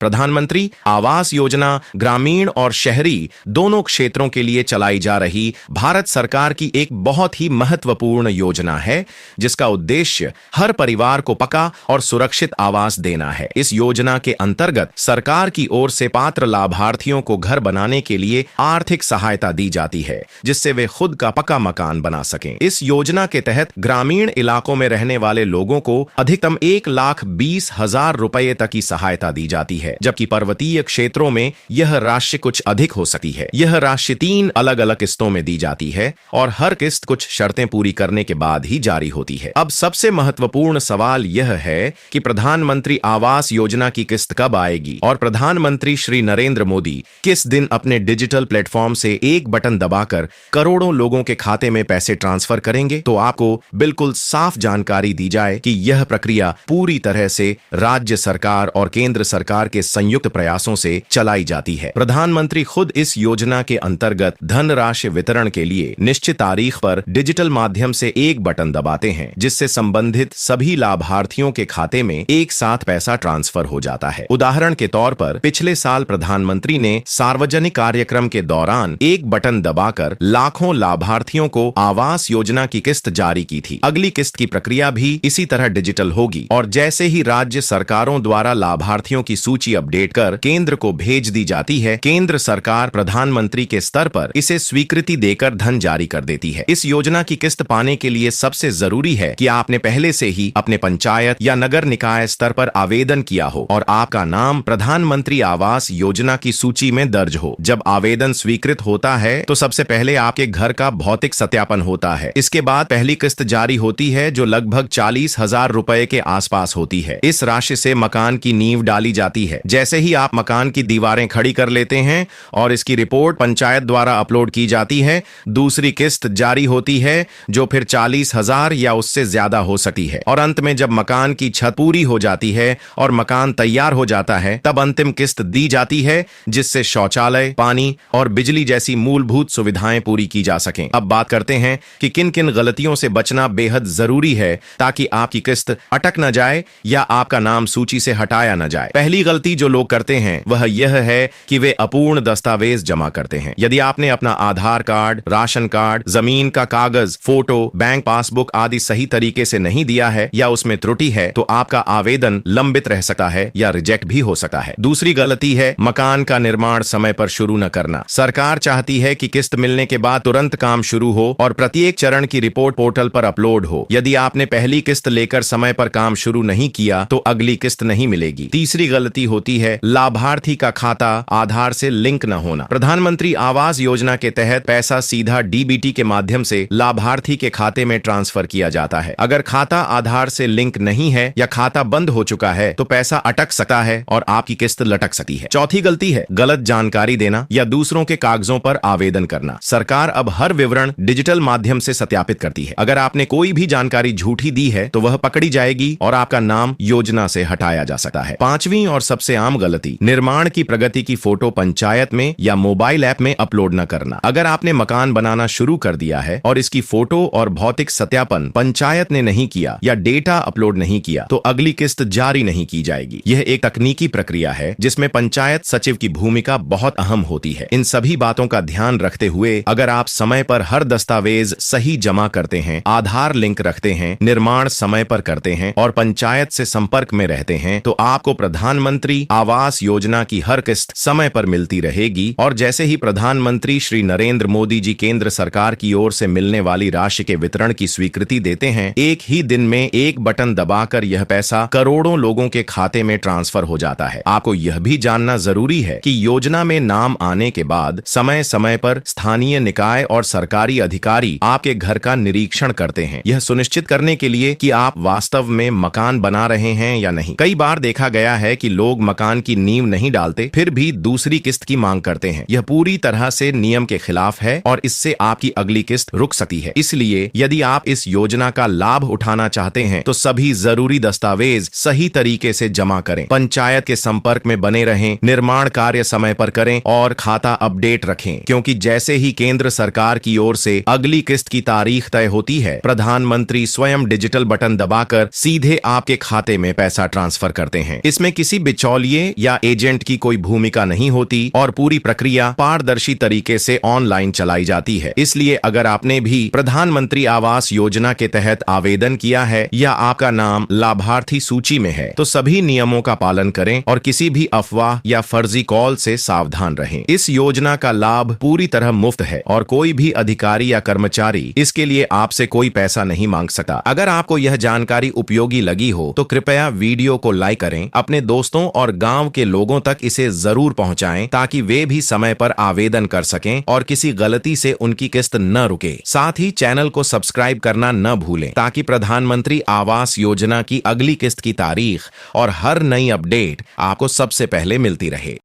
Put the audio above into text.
प्रधानमंत्री आवास योजना ग्रामीण और शहरी दोनों क्षेत्रों के लिए चलाई जा रही भारत सरकार की एक बहुत ही महत्वपूर्ण योजना है, जिसका उद्देश्य हर परिवार को पक्का और सुरक्षित आवास देना है। इस योजना के अंतर्गत सरकार की ओर से पात्र लाभार्थियों को घर बनाने के लिए आर्थिक सहायता दी जाती है, जिससे वे खुद का पक्का मकान बना सकें। इस योजना के तहत ग्रामीण इलाकों में रहने वाले लोगों को अधिकतम 1,20,000 रुपये तक की सहायता दी जाती है, जबकि पर्वतीय क्षेत्रों में यह राशि कुछ अधिक हो सकती है। यह राशि 3 अलग अलग किस्तों में दी जाती है और हर किस्त कुछ शर्तें पूरी करने के बाद ही जारी होती है। अब सबसे महत्वपूर्ण सवाल यह है कि प्रधानमंत्री आवास योजना की किस्त कब आएगी और प्रधानमंत्री श्री नरेंद्र मोदी किस दिन अपने डिजिटल प्लेटफॉर्म से एक बटन दबाकर करोड़ों लोगों के खाते में पैसे ट्रांसफर करेंगे। तो आपको बिल्कुल साफ जानकारी दी जाए कि यह प्रक्रिया पूरी तरह से राज्य सरकार और केंद्र सरकार के संयुक्त प्रयासों से चलाई जाती है। प्रधानमंत्री खुद इस योजना के अंतर्गत धनराशि वितरण के लिए निश्चित तारीख पर डिजिटल माध्यम से एक बटन दबाते हैं, जिससे संबंधित सभी लाभार्थियों के खाते में एक साथ पैसा ट्रांसफर हो जाता है। उदाहरण के तौर पर पिछले साल प्रधानमंत्री ने सार्वजनिक कार्यक्रम के दौरान एक बटन दबाकर लाखों लाभार्थियों को आवास योजना की किस्त जारी की थी। अगली किस्त की प्रक्रिया भी इसी तरह डिजिटल होगी और जैसे ही राज्य सरकारों द्वारा लाभार्थियों की सूची अपडेट कर केंद्र को भेज दी जाती है, केंद्र सरकार प्रधानमंत्री के स्तर पर इसे स्वीकृति देकर धन जारी कर देती है। इस योजना की किस्त पाने के लिए सबसे जरूरी है कि आपने पहले से ही अपने पंचायत या नगर निकाय स्तर पर आवेदन किया हो और आपका नाम प्रधानमंत्री आवास योजना की सूची में दर्ज हो। जब आवेदन स्वीकृत होता है तो सबसे पहले आपके घर का भौतिक सत्यापन होता है। इसके बाद पहली किस्त जारी होती है, जो लगभग 40,000 रुपए के आसपास होती है। इस राशि से मकान की नींव डाली जाती है। जैसे ही आप मकान की दीवारें खड़ी कर लेते हैं और इसकी रिपोर्ट पंचायत द्वारा अपलोड की जाती है, दूसरी किस्त जारी होती है, जो फिर 40,000 या उससे ज्यादा हो सकती है। और अंत में जब मकान की छत पूरी हो जाती है और मकान तैयार हो जाता है, तब अंतिम किस्त दी जाती है, जिससे शौचालय, पानी और बिजली जैसी मूलभूत सुविधाएं पूरी की जा सकें। अब बात करते हैं कि किन किन गलतियों से बचना बेहद जरूरी है ताकि आपकी किस्त अटक न जाए या आपका नाम सूची से हटाया न जाए। पहली गलती जो लोग करते हैं वह यह है कि वे अपूर्ण दस्तावेज जमा करते हैं। यदि आपने अपना आधार कार्ड, राशन कार्ड, जमीन का कागज, फोटो, बैंक पासबुक आदि सही तरीके से नहीं दिया है या उसमें त्रुटि है, तो आपका आवेदन लंबित रह सकता है या रिजेक्ट भी हो सकता है। दूसरी गलती है मकान का निर्माण समय पर शुरू न करना। सरकार चाहती है कि किस्त मिलने के बाद तुरंत काम शुरू हो और प्रत्येक चरण की रिपोर्ट पोर्टल पर अपलोड हो। यदि आपने पहली किस्त लेकर समय पर काम शुरू नहीं किया तो अगली किस्त नहीं मिलेगी। तीसरी गलती होती है लाभार्थी का खाता आधार से लिंक न होना। प्रधानमंत्री आवास योजना के तहत पैसा सीधा डीबीटी के माध्यम से लाभार्थी के खाते में ट्रांसफर किया जाता है। अगर खाता आधार से लिंक नहीं है या खाता बंद हो चुका है तो पैसा अटक सकता है और आपकी किस्त लटक सकती है। चौथी गलती है गलत जानकारी देना या दूसरों के कागजों पर आवेदन करना। सरकार अब हर विवरण डिजिटल माध्यम से सत्यापित करती है। अगर आपने कोई भी जानकारी झूठी दी है तो वह पकड़ी जाएगी और आपका नाम योजना से हटाया जा सकता है। पांचवी और सबसे आम गलती निर्माण की प्रगति की फोटो पंचायत में या मोबाइल ऐप में अपलोड न करना। अगर आपने मकान बनाना शुरू कर दिया है और इसकी फोटो और भौतिक सत्यापन पंचायत ने नहीं किया या डेटा अपलोड नहीं किया तो अगली किस्त जारी नहीं की जाएगी। यह एक तकनीकी प्रक्रिया है जिसमें पंचायत सचिव की भूमिका बहुत अहम होती है। इन सभी बातों का ध्यान रखते हुए अगर आप समय पर हर दस्तावेज सही जमा करते हैं, आधार लिंक रखते हैं, निर्माण समय पर करते हैं और पंचायत से संपर्क में रहते हैं, तो आपको प्रधानमंत्री आवास योजना की हर किस्त समय पर मिलती रहेगी। और जैसे ही प्रधानमंत्री श्री नरेंद्र मोदी जी केंद्र सरकार की ओर से मिलने वाली राशि के वितरण की स्वीकृति देते हैं, एक ही दिन में एक बटन दबाकर यह पैसा करोड़ों लोगों के खाते में ट्रांसफर हो जाता है। आपको यह भी जानना जरूरी है कि योजना में नाम आने के बाद समय समय पर स्थानीय निकाय और सरकारी अधिकारी आपके घर का निरीक्षण करते हैं, यह सुनिश्चित करने के लिए कि आप वास्तव में मकान बना रहे हैं या नहीं। कई बार देखा गया है कि लोग मकान की नींव नहीं डालते फिर भी दूसरी किस्त की मांग करते हैं। यह पूरी तरह से नियम के खिलाफ है और इससे आपकी अगली किस्त रुक सकती है। इसलिए यदि आप इस योजना का लाभ उठाना चाहते हैं तो सभी जरूरी दस्तावेज सही तरीके से जमा करें, पंचायत के संपर्क में बने रहें, निर्माण कार्य समय पर करें और खाता अपडेट रखें, क्योंकि जैसे ही केंद्र सरकार की ओर से अगली किस्त की तारीख तय होती है, प्रधानमंत्री स्वयं डिजिटल बटन दबाकर सीधे आपके खाते में पैसा ट्रांसफर करते हैं। इसमें किसी बिचौलिए या एजेंट की कोई भूमिका नहीं होती और पूरी प्रक्रिया पारदर्शी तरीके से ऑनलाइन चलाई जाती है। इसलिए अगर आपने भी प्रधानमंत्री आवास योजना के तहत आवेदन किया है या आपका नाम लाभार्थी सूची में है तो सभी नियमों का पालन करें और किसी भी अफवाह या फर्जी कॉल से सावधान रहें। इस योजना का लाभ पूरी तरह मुफ्त है और कोई भी अधिकारी या कर्मचारी इसके लिए आपसे कोई पैसा नहीं मांग सकता। अगर आपको यह जानकारी उपयोगी लगी हो तो कृपया वीडियो को लाइक करें, अपने दोस्तों और गांव के लोगों तक इसे जरूर पहुंचाएं ताकि वे भी समय पर आवेदन कर सकें और किसी गलती से उनकी किस्त न रुके। साथ ही चैनल को सब्सक्राइब करना न भूलें ताकि प्रधानमंत्री आवास योजना की अगली किस्त की तारीख और हर नई अपडेट आपको सबसे पहले मिलती रहे।